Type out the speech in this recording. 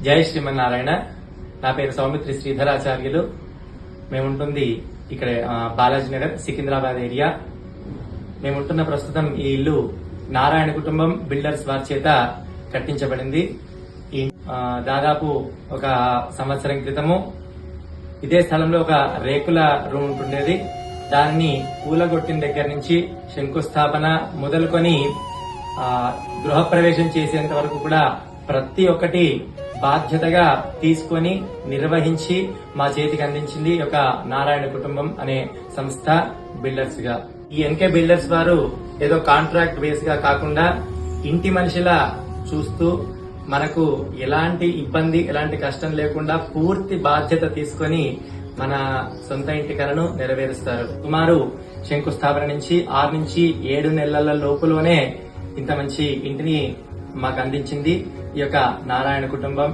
జై శ్రీమన్నారాయణ. నా పేరు సౌమిత్రి శ్రీధరాచార్యులు. మేముంటుంది ఇక్కడ బాలాజీ నగర్, సికింద్రాబాద్ ఏరియా. మేముంటున్న ప్రస్తుతం ఈ ఇల్లు నారాయణ కుటుంబం బిల్డర్స్ వారి చేత కట్టించబడింది. ఈ దాదాపు ఒక సంవత్సరం క్రితము ఇదే స్థలంలో ఒక రేకుల రూమ్ ఉంటుండేది. దానిని కూలగొట్టిన దగ్గర నుంచి శంకుస్థాపన మొదలుకొని గృహప్రవేశం చేసేంత వరకు కూడా ప్రతి ఒక్కటి బాధ్యతగా తీసుకొని నిర్వహించి మా చేతికి అందించింది ఒక నారాయణ కుటుంబం అనే సంస్థ బిల్డర్స్ గా. ఈ ఎన్కే బిల్డర్స్ వారు ఏదో కాంట్రాక్ట్ బేస్ గా కాకుండా ఇంటి మనిషిలా చూస్తూ మనకు ఎలాంటి ఇబ్బంది, ఎలాంటి కష్టం లేకుండా పూర్తి బాధ్యత తీసుకొని మన సొంత ఇంటి కలను నెరవేరుస్తారు. సుమారు శంకుస్థాపన నుంచి 6 నుంచి 7 నెలల లోపులోనే ఇంత మంచి ఇంటిని మాకు అందించింది ఈ యొక్క నారాయణ కుటుంబం.